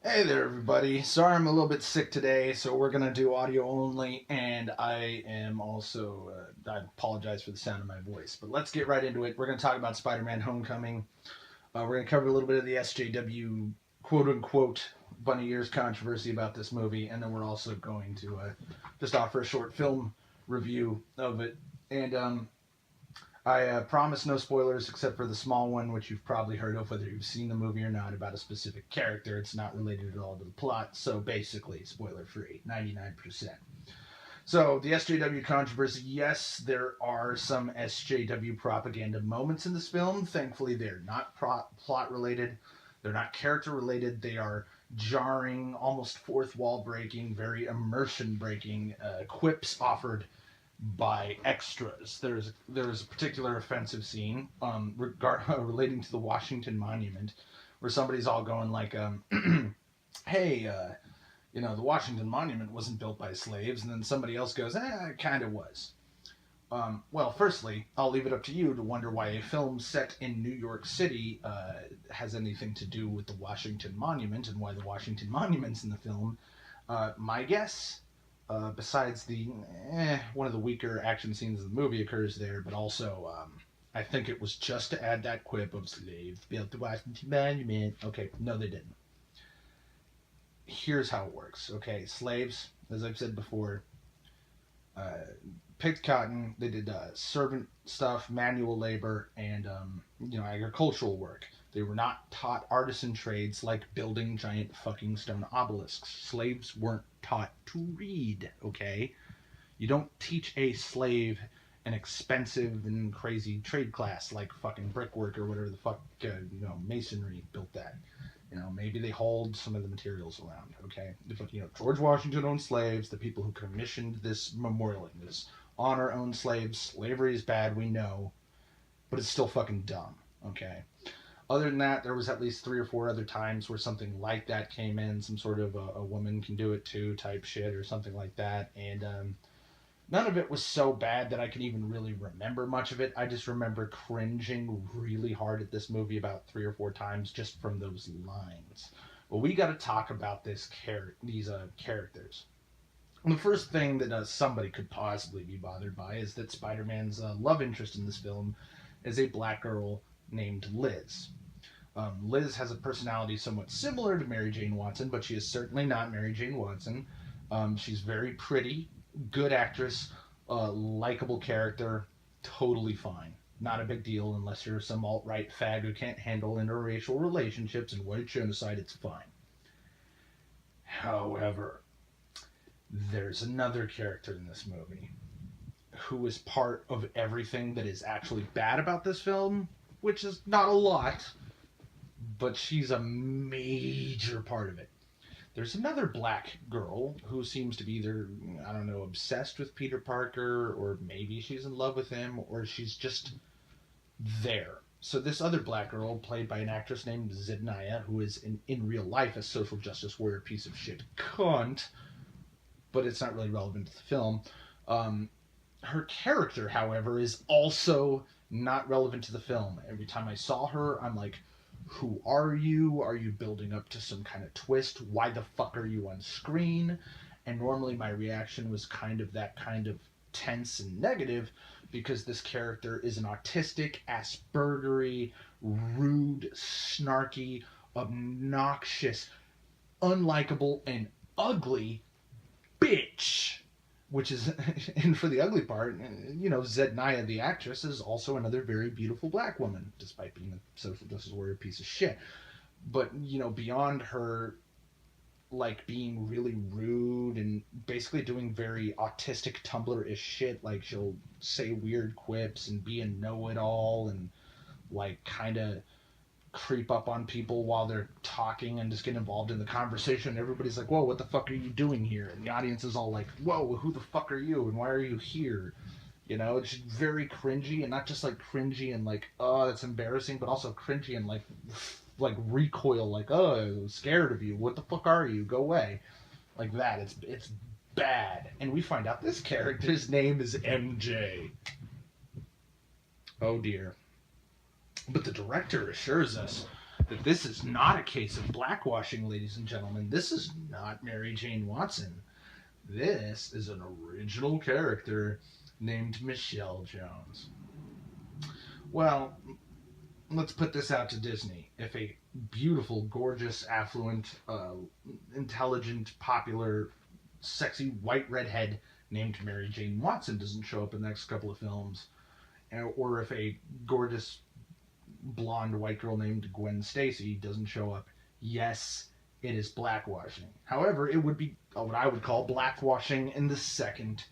Hey there, everybody. Sorry I'm a little bit sick today, so we're going to do audio only, and I am also, I apologize for the sound of my voice, but let's get right into it. We're going to talk about Spider-Man Homecoming. We're going to cover a little bit of the SJW quote-unquote bunny ears controversy about this movie, and then we're also going to just offer a short film review of it. And I promise no spoilers except for the small one, which you've probably heard of, whether you've seen the movie or not, about a specific character. It's not related at all to the plot, so basically spoiler free, 99%. So, the SJW controversy, yes, there are some SJW propaganda moments in this film. Thankfully, they're not plot related, they're not character related, they are jarring, almost fourth wall breaking, very immersion breaking quips offered by extras. There's a particular offensive scene relating to the Washington Monument, where somebody's all going like, "Hey, the Washington Monument wasn't built by slaves," and then somebody else goes, "It kind of was." Well, firstly, I'll leave it up to you to wonder why a film set in New York City has anything to do with the Washington Monument and why the Washington Monument's in the film. My guess, besides the one of the weaker action scenes of the movie occurs there, but also I think it was just to add that quip of slaves built the Washington Monument. Okay, no, they didn't. Here's how it works. Okay, slaves, as I've said before, uh, picked cotton. They did servant stuff, manual labor, and agricultural work. They were not taught artisan trades like building giant fucking stone obelisks. Slaves weren't taught to read. Okay, you don't teach a slave an expensive and crazy trade class like fucking brickwork or whatever the fuck masonry built that. Maybe they hauled some of the materials around. Okay, but George Washington owned slaves. The people who commissioned this memorialing, this honor owned slaves. Slavery is bad, we know, but it's still fucking dumb. Okay. Other than that, there was at least 3 or 4 other times where something like that came in, some sort of a woman can do it too type shit or something like that, and none of it was so bad that I can even really remember much of it. I just remember cringing really hard at this movie about 3 or 4 times just from those lines. Well, we got to talk about these characters. The first thing that somebody could possibly be bothered by is that Spider-Man's love interest in this film is a black girl named Liz. Liz has a personality somewhat similar to Mary Jane Watson, but she is certainly not Mary Jane Watson. She's very pretty, good actress, likable character, totally fine. Not a big deal unless you're some alt-right fag who can't handle interracial relationships and white genocide, it's fine. However, there's another character in this movie who is part of everything that is actually bad about this film, which is not a lot, but she's a major part of it. There's another black girl who seems to be either, I don't know, obsessed with Peter Parker, or maybe she's in love with him, or she's just there. So this other black girl, played by an actress named Zednaya, who is in real life a social justice warrior piece of shit cunt, but it's not really relevant to the film. Her character, however, is also not relevant to the film. Every time I saw her, I'm like, who are you? Are you building up to some kind of twist? Why the fuck are you on screen? And normally my reaction was kind of that kind of tense and negative because this character is an autistic, Aspergery, rude, snarky, obnoxious, unlikable, and ugly bitch. Which is, and for the ugly part, Zednaya, the actress, is also another very beautiful black woman, despite being a social justice warrior piece of shit. But, beyond her, like, being really rude and basically doing very autistic Tumblr-ish shit, like, she'll say weird quips and be a know-it-all and, like, kind of creep up on people while they're talking and just get involved in the conversation. Everybody's like, whoa, what the fuck are you doing here? And the audience is all like, whoa, who the fuck are you and why are you here? It's very cringy, and not just like cringy and like, oh, that's embarrassing, but also cringy and like recoil, like, oh, I'm scared of you. What the fuck are you? Go away. Like that. It's bad. And we find out this character's name is MJ. Oh dear. But the director assures us that this is not a case of blackwashing, ladies and gentlemen. This is not Mary Jane Watson. This is an original character named Michelle Jones. Well, let's put this out to Disney. If a beautiful, gorgeous, affluent, intelligent, popular, sexy white redhead named Mary Jane Watson doesn't show up in the next couple of films, or if a gorgeous blonde white girl named Gwen Stacy doesn't show up, yes, it is blackwashing. However, it would be what I would call blackwashing in the second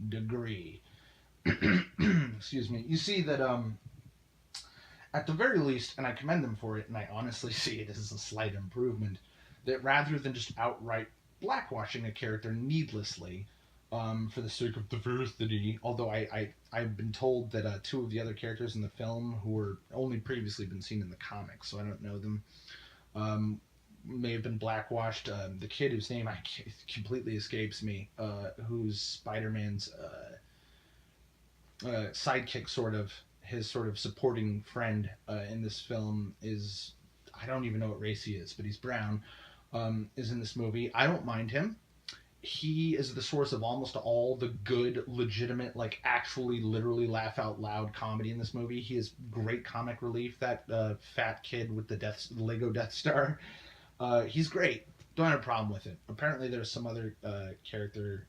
degree. Excuse me. You see that at the very least, and I commend them for it, and I honestly see it as a slight improvement, that rather than just outright blackwashing a character needlessly, for the sake of diversity, although I've been told that two of the other characters in the film, who were only previously been seen in the comics, so I don't know them, may have been blackwashed. The kid whose name completely escapes me, who's Spiderman's sidekick, sort of, his sort of supporting friend in this film is, I don't even know what race he is, but he's brown, is in this movie. I don't mind him. He is the source of almost all the good, legitimate, like actually literally laugh out loud comedy in this movie. He is great comic relief, that fat kid with the Lego Death Star. He's great. Don't have a problem with it. Apparently there's some other character,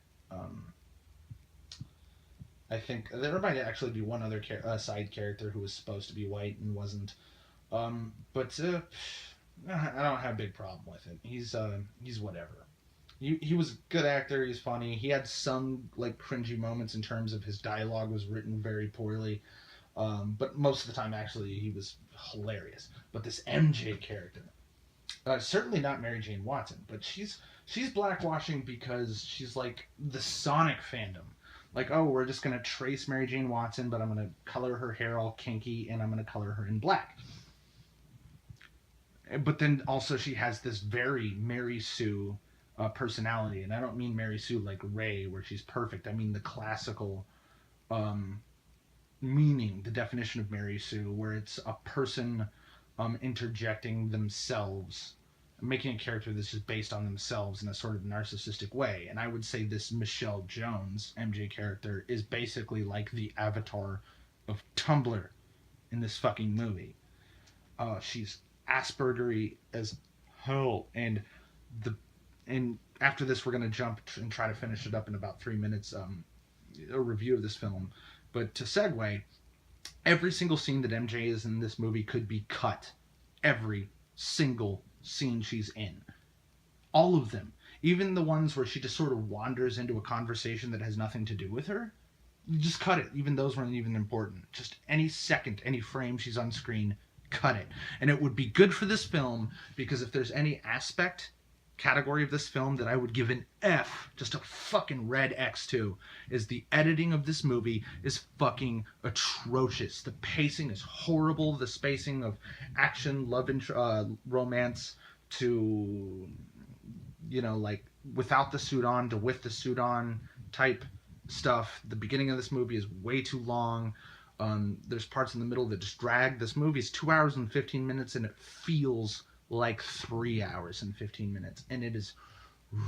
I think there might actually be one other side character who was supposed to be white and wasn't. But I don't have a big problem with it. He's whatever. He was a good actor. He's funny. He had some like cringy moments in terms of his dialogue was written very poorly. But most of the time, actually, he was hilarious. But this MJ character, certainly not Mary Jane Watson, but she's blackwashing because she's like the Sonic fandom. Like, oh, we're just going to trace Mary Jane Watson, but I'm going to color her hair all kinky, and I'm going to color her in black. But then also she has this very Mary Sue personality. And I don't mean Mary Sue like Ray, where she's perfect. I mean the classical meaning, the definition of Mary Sue, where it's a person interjecting themselves, making a character that's just based on themselves in a sort of narcissistic way. And I would say this Michelle Jones, MJ character, is basically like the avatar of Tumblr in this fucking movie. She's Aspergery as hell. And after this, we're going to jump and try to finish it up in about 3 minutes, a review of this film. But to segue, every single scene that MJ is in this movie could be cut. Every single scene she's in. All of them. Even the ones where she just sort of wanders into a conversation that has nothing to do with her. You just cut it. Even those weren't even important. Just any second, any frame she's on screen, cut it. And it would be good for this film, because if there's any category of this film that I would give an F, just a fucking red X to, is the editing of this movie is fucking atrocious. The pacing is horrible. The spacing of action, love, romance to, like without the suit on to with the suit on type stuff. The beginning of this movie is way too long. There's parts in the middle that just drag. This movie is 2 hours and 15 minutes, and it feels like 3 hours and 15 minutes, and it is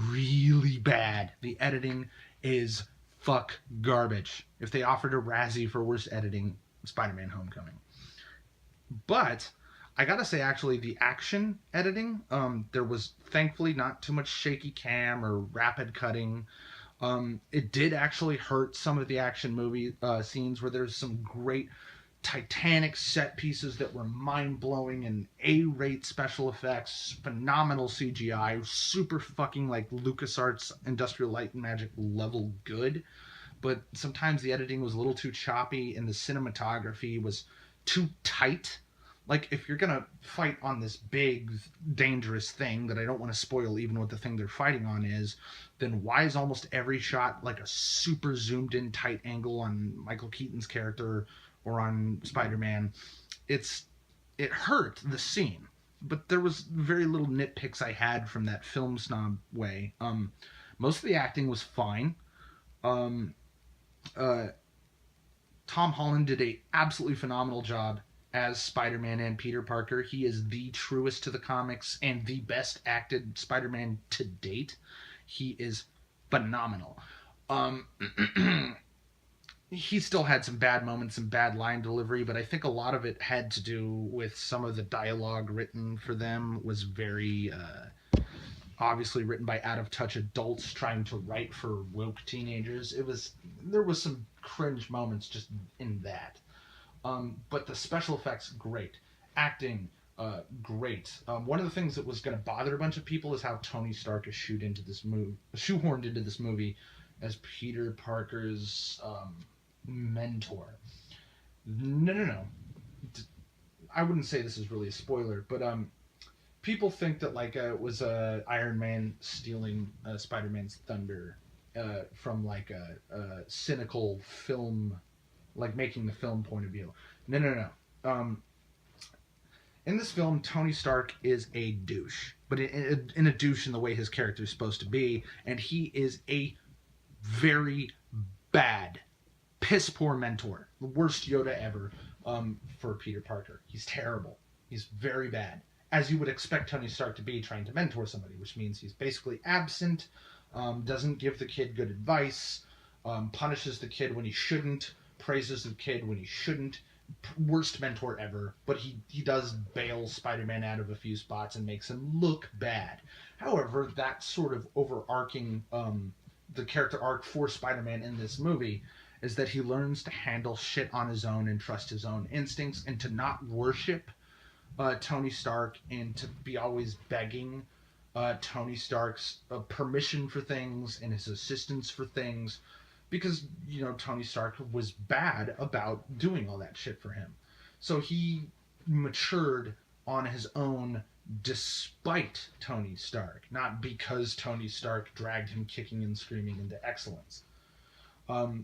really bad. The editing is garbage. If they offered a Razzie for worst editing, Spider-Man Homecoming. But I gotta say, actually, the action editing, there was thankfully not too much shaky cam or rapid cutting. It did actually hurt some of the action movie scenes where there's some great Titanic set pieces that were mind-blowing, and A-rate special effects, phenomenal CGI, super fucking like LucasArts Industrial Light and Magic level good. But sometimes the editing was a little too choppy, and the cinematography was too tight. Like, if you're gonna fight on this big, dangerous thing that I don't want to spoil even what the thing they're fighting on is, then why is almost every shot like a super zoomed in tight angle on Michael Keaton's character or on Spider-Man? It hurt the scene, but there was very little nitpicks I had from that film snob way. Most of the acting was fine. Tom Holland did a absolutely phenomenal job as Spider-Man and Peter Parker. He is the truest to the comics and the best acted Spider-Man to date. He is phenomenal. Um, he still had some bad moments and bad line delivery, but I think a lot of it had to do with some of the dialogue written for them was very obviously written by out of touch adults trying to write for woke teenagers. There was some cringe moments just in that. But the special effects, great. Acting, great. One of the things that was going to bother a bunch of people is how Tony Stark is shoehorned into this movie as Peter Parker's mentor. No. I wouldn't say this is really a spoiler, but people think that like it was Iron Man stealing Spider-Man's thunder from like a cynical film, like making the film point of view. No. In this film, Tony Stark is a douche, but in a douche in the way his character is supposed to be, and he is a very bad, piss poor mentor, the worst Yoda ever for Peter Parker. He's terrible. He's very bad, as you would expect Tony Stark to be trying to mentor somebody, which means he's basically absent, doesn't give the kid good advice, punishes the kid when he shouldn't, praises the kid when he shouldn't. Worst mentor ever, but he does bail Spider-Man out of a few spots and makes him look bad. However, that sort of overarching the character arc for Spider-Man in this movie is that he learns to handle shit on his own and trust his own instincts and to not worship Tony Stark and to be always begging Tony Stark's permission for things and his assistance for things, because Tony Stark was bad about doing all that shit for him. So he matured on his own despite Tony Stark, not because Tony Stark dragged him kicking and screaming into excellence.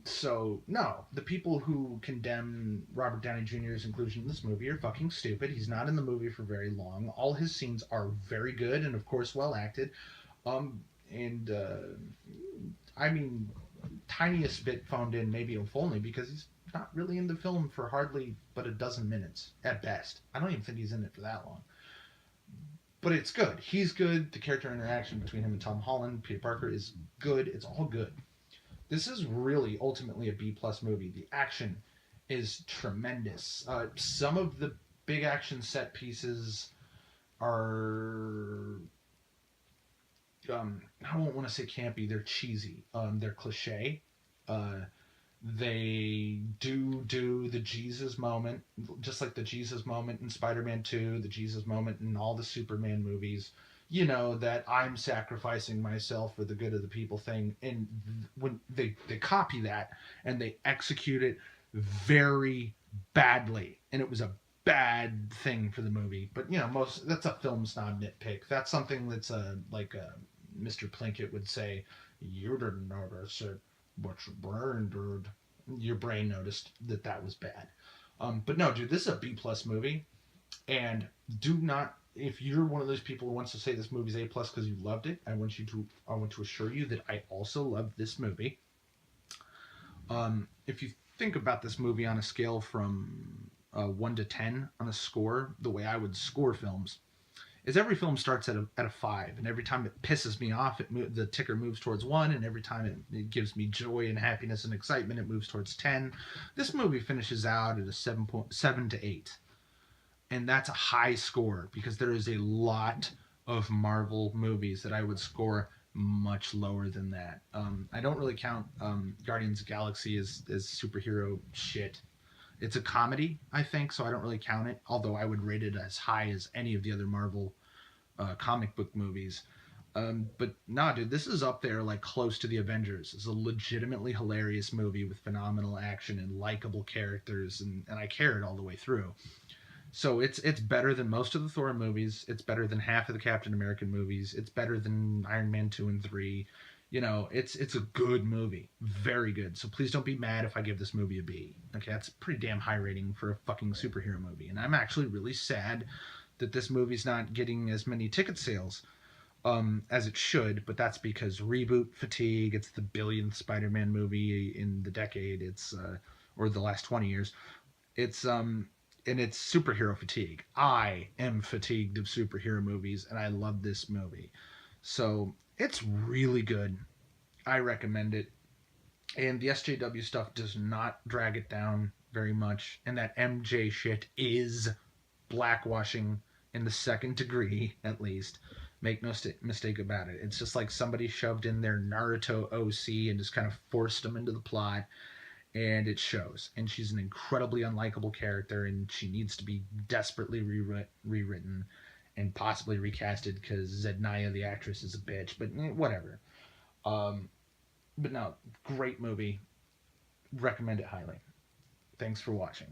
So no, the people who condemn Robert Downey Jr.'s inclusion in this movie are fucking stupid. He's not in the movie for very long. All his scenes are very good and of course well acted. I mean, tiniest bit phoned in, maybe if only because he's not really in the film for hardly but a dozen minutes at best. I don't even think he's in it for that long. But it's good. He's good. The character interaction between him and Tom Holland, Peter Parker, is good. It's all good. This is really ultimately a B+ movie. The action is tremendous. Some of the big action set pieces are I won't want to say campy. They're cheesy. They're cliche. They do the Jesus moment, just like the Jesus moment in Spider-Man 2, the Jesus moment in all the Superman movies. That I'm sacrificing myself for the good of the people thing. And when they copy that and they execute it very badly, and it was a bad thing for the movie. But that's a film snob nitpick. That's something that's like Mr. Plinkett would say, "You didn't notice it, but your brain noticed that was bad." But no, dude, this is a B+ movie, and do not. If you're one of those people who wants to say this movie's A+ because you loved it, I want to assure you that I also loved this movie. If you think about this movie on a scale from 1 to 10 on a score, the way I would score films is every film starts at a 5, and every time it pisses me off, the ticker moves towards 1, and every time it gives me joy and happiness and excitement, it moves towards 10. This movie finishes out at a 7 to 8. And that's a high score because there is a lot of Marvel movies that I would score much lower than that. I don't really count Guardians of the Galaxy as superhero shit. It's a comedy, I think, so I don't really count it, although I would rate it as high as any of the other Marvel comic book movies. But nah, dude, this is up there like close to the Avengers. It's a legitimately hilarious movie with phenomenal action and likable characters, and I cared all the way through. So it's better than most of the Thor movies. It's better than half of the Captain American movies. It's better than Iron Man 2 and 3. It's a good movie. Very good. So please don't be mad if I give this movie a B. Okay, that's a pretty damn high rating for a fucking superhero movie. And I'm actually really sad that this movie's not getting as many ticket sales as it should, but that's because reboot fatigue. It's the billionth Spider-Man movie in the decade. It's or the last 20 years. It's and it's superhero fatigue. I am fatigued of superhero movies, and I love this movie. So it's really good. I recommend it. And the SJW stuff does not drag it down very much. And that MJ shit is blackwashing in the second degree, at least. Make no mistake about it. It's just like somebody shoved in their Naruto OC and just kind of forced them into the plot, and it shows. And she's an incredibly unlikable character, and she needs to be desperately rewritten and possibly recasted because Zednaya, the actress, is a bitch. But whatever. But no, great movie. Recommend it highly. Thanks for watching.